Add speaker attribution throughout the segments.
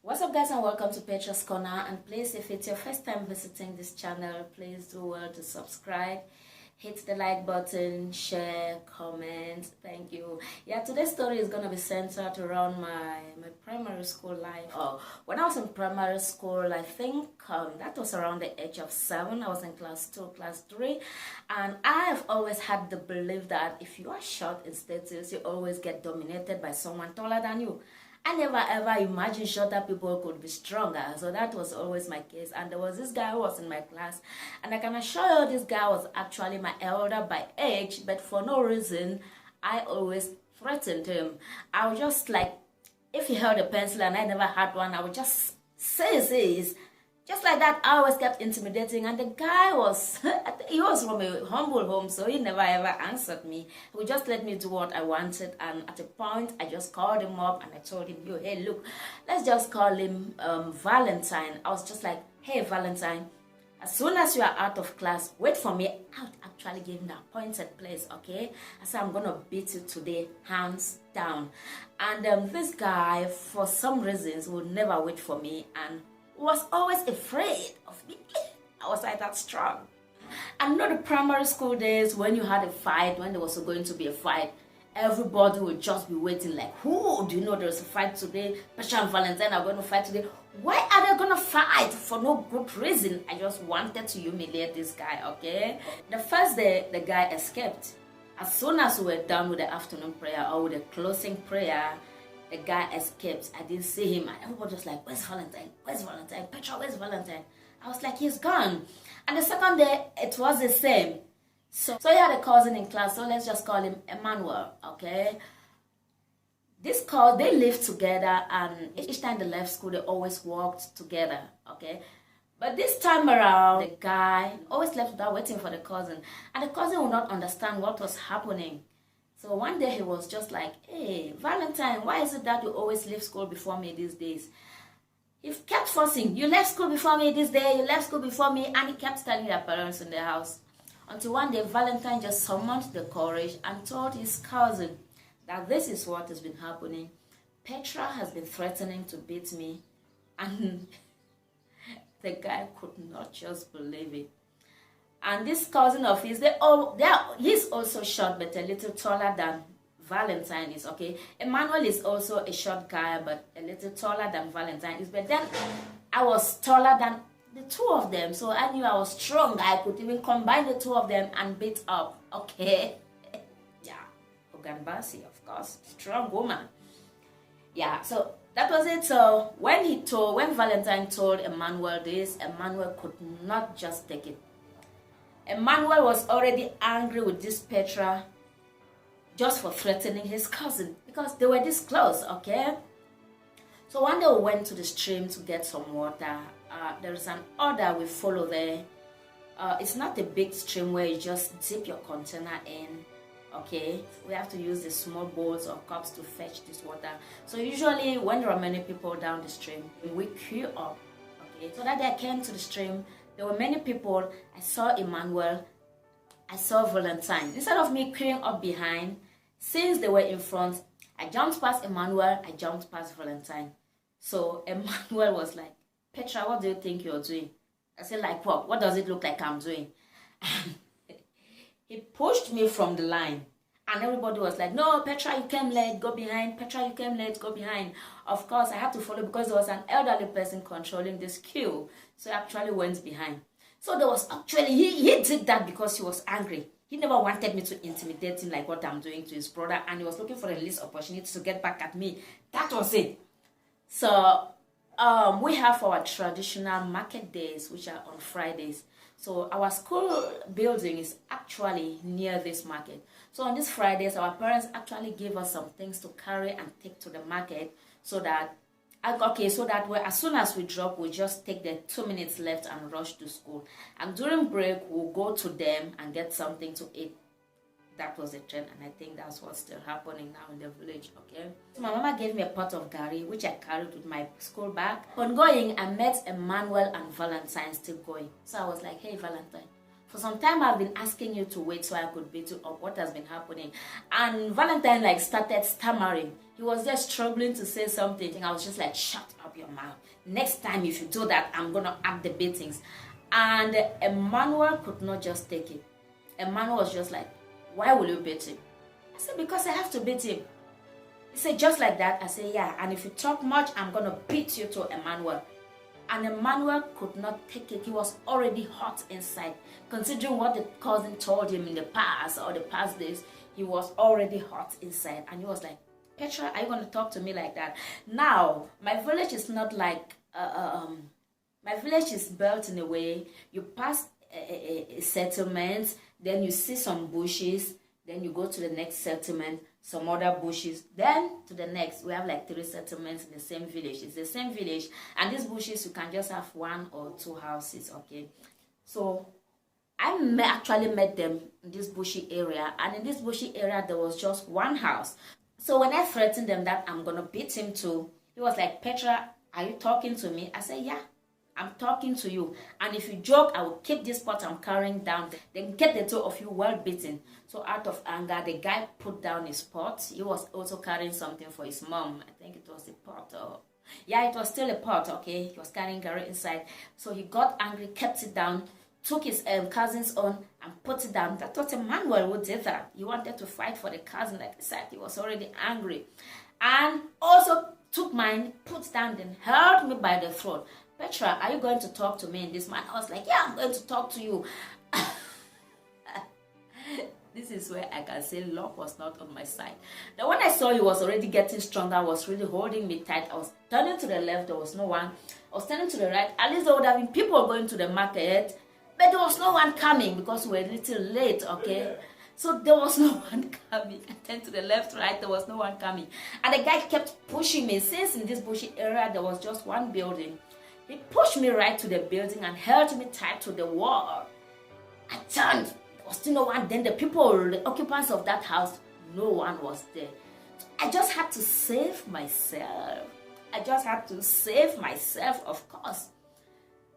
Speaker 1: What's up guys, and welcome to Petra's Corner. And please, if it's your first time visiting this channel, please do well to subscribe, hit the like button, share, comment. Thank you. Yeah, today's story is gonna be centered around my primary school life. When I was in primary school, I think that was around the age of 7. I was in class 2, class 3, and I have always had the belief that if you are short in status, you always get dominated by someone taller than you. I never ever imagined shorter people could be stronger. So that was always my case. And there was this guy who was in my class. And I can assure you this guy was actually my elder by age. But for no reason, I always threatened him. I would just like, if he held a pencil and I never had one, I would just say this. Just like that, I always kept intimidating, and the guy was, I think he was from a humble home, so he never ever answered me. He would just let me do what I wanted, and at a point, I just called him up, and I told him, yo, hey, look, let's just call him Valentine. I was just like, hey, Valentine, as soon as you are out of class, wait for me. I would actually give him the appointed place, okay? I said, I'm going to beat you today, hands down. And this guy, for some reasons, would never wait for me, and was always afraid of me. I was like that strong. And not the primary school days when you had a fight, when there was going to be a fight, everybody would just be waiting like, who do you know there's a fight today? Petra and Valentine are going to fight today. Why are they going to fight? For no good reason. I just wanted to humiliate this guy, okay? The first day, the guy escaped. As soon as we were done with the afternoon prayer or with the closing prayer, the guy escaped. I didn't see him, and everybody was like, where's Valentine? Where's Valentine? Petra, where's Valentine? I was like, he's gone. And the second day, it was the same. So he had a cousin in class, so let's just call him Emmanuel, okay? They lived together, and each time they left school, they always walked together, okay? But this time around, the guy always left without waiting for the cousin, and the cousin would not understand what was happening. So one day he was just like, hey, Valentine, why is it that you always leave school before me these days? He kept forcing, you left school before me this day, you left school before me, and he kept telling their parents in the house. Until one day, Valentine just summoned the courage and told his cousin that this is what has been happening. Petra has been threatening to beat me, and the guy could not just believe it. And this cousin of his, he's also short, but a little taller than Valentine is, okay? Emmanuel is also a short guy, but a little taller than Valentine is. But then I was taller than the two of them, so I knew I was strong. I could even combine the two of them and beat up, okay? Yeah, Oganbasi, of course, strong woman. Yeah, so that was it. So when Valentine told Emmanuel this, Emmanuel could not just take it. Emmanuel was already angry with this Petra just for threatening his cousin because they were this close, okay? So one day we went to the stream to get some water. There is an order we follow there. It's not a big stream where you just dip your container in, okay? We have to use the small bowls or cups to fetch this water. So usually when there are many people down the stream, we queue up, okay? So that day I came to the stream. There were many people. I saw Emmanuel. I saw Valentine. Instead of me queuing up behind, since they were in front, I jumped past Emmanuel. I jumped past Valentine. So Emmanuel was like, Petra, what do you think you're doing? I said, like what? What does it look like I'm doing? He pushed me from the line. And everybody was like, no, Petra, you came late, go behind. Petra, you came late, go behind. Of course, I had to follow because there was an elderly person controlling this queue. So I actually went behind. So there was actually, he did that because he was angry. He never wanted me to intimidate him like what I'm doing to his brother. And he was looking for the least opportunity to get back at me. That was it. So we have our traditional market days, which are on Fridays. So our school building is actually near this market. So on these Fridays, our parents actually give us some things to carry and take to the market so that, as soon as we drop, we just take the 2 minutes left and rush to school. And during break, we'll go to them and get something to eat. That was the trend, and I think that's what's still happening now in the village, okay? So my mama gave me a pot of gari, which I carried with my school bag. On going, I met Emmanuel and Valentine still going. So I was like, hey, Valentine, for some time I've been asking you to wait so I could beat you up. What has been happening? And Valentine started stammering. He was just struggling to say something. I was just like, shut up. up your mouth. Next time if you do that, I'm gonna add the beatings. And Emmanuel could not just take it. Emmanuel was just like, why will you beat him? I said, because I have to beat him. He said, just like that? I said, yeah, and if you talk much, I'm gonna beat you to Emmanuel. And Emmanuel could not take it. He was already hot inside. Considering what the cousin told him in the past or the past days, he was already hot inside. And he was like, Petra, are you going to talk to me like that? Now, my village is not like, my village is built in a way, you pass a settlement, then you see some bushes, then you go to the next settlement, some other bushes, then to the next. We have like 3 settlements in the same village. It's the same village, and these bushes, you can just have 1 or 2 houses, okay? So I actually met them in this bushy area, and in this bushy area, there was just 1 house. So when I threatened them that I'm going to beat him too, he was like, Petra, are you talking to me? I said, yeah, I'm talking to you. And if you joke, I will keep this pot I'm carrying down. Then get the 2 of you well beaten. So out of anger, the guy put down his pot. He was also carrying something for his mom. I think it was a pot. Yeah, it was still a pot, okay? He was carrying Gary inside. So he got angry, kept it down, took his cousin's own and put it down. I thought Emmanuel would do that. He wanted to fight for the cousin, like I said. He was already angry. And also took mine, put down, then held me by the throat. Petra, are you going to talk to me in this man? I was like, yeah, I'm going to talk to you. This is where I can say luck was not on my side. Now when I saw he was already getting stronger, was really holding me tight. I was turning to the left, there was no one. I was turning to the right. At least there would have been people going to the market, but there was no one coming because we were a little late, okay? So there was no one coming. I turned to the left, right, there was no one coming. And the guy kept pushing me. Since in this bushy area, there was just 1 building. He pushed me right to the building and held me tight to the wall. I turned. There was still no one. Then the people, the occupants of that house, no one was there. So I just had to save myself. I just had to save myself, of course.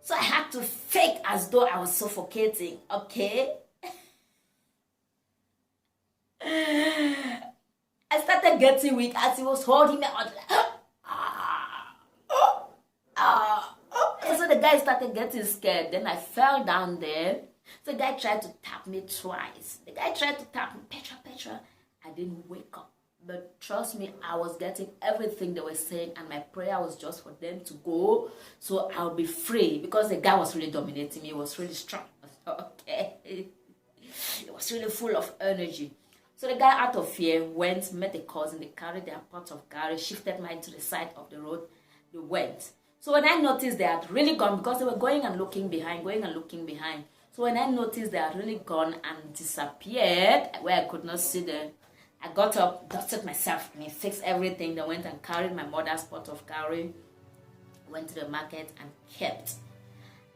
Speaker 1: So I had to fake as though I was suffocating, okay? I started getting weak as he was holding me. I was like, so the guy started getting scared. Then I fell down there. So the guy tried to tap me twice. The guy tried to tap me, Petra, Petra. I didn't wake up. But trust me, I was getting everything they were saying, and my prayer was just for them to go so I'll be free, because the guy was really dominating me. He was really strong. Okay. He was really full of energy. So the guy, out of fear, went, met the cousin. They carried their pot of Gary, shifted mine to the side of the road. They went. So when I noticed they had really gone, because they were going and looking behind. So when I noticed they had really gone and disappeared, where I could not see them, I got up, dusted myself, and fixed everything. They went and carried my mother's pot of Gary, went to the market and kept.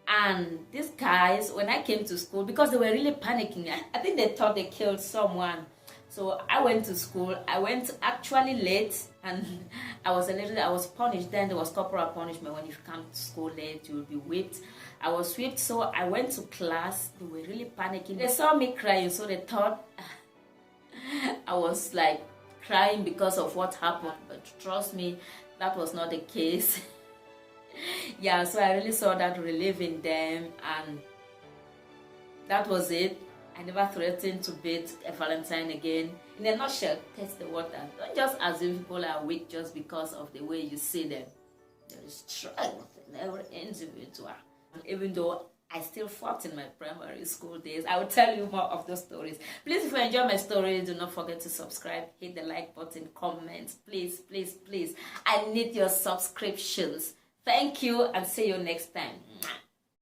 Speaker 1: And these guys, when I came to school, because they were really panicking, I think they thought they killed someone. So I went to school. I went actually late, and I was punished. Then there was corporal punishment. When you come to school late, you will be whipped. I was whipped, so I went to class. They were really panicking. They saw me crying, so they thought I was like crying because of what happened. But trust me, that was not the case. Yeah, so I really saw that relief in them, and that was it. I never threatened to beat a Valentine again. In a nutshell, test the water. Don't just assume people are weak just because of the way you see them. There is strength in every individual. Even though I still fought in my primary school days, I will tell you more of those stories. Please, if you enjoy my stories, do not forget to subscribe, hit the like button, comment. Please, please, please. I need your subscriptions. Thank you, and see you next time.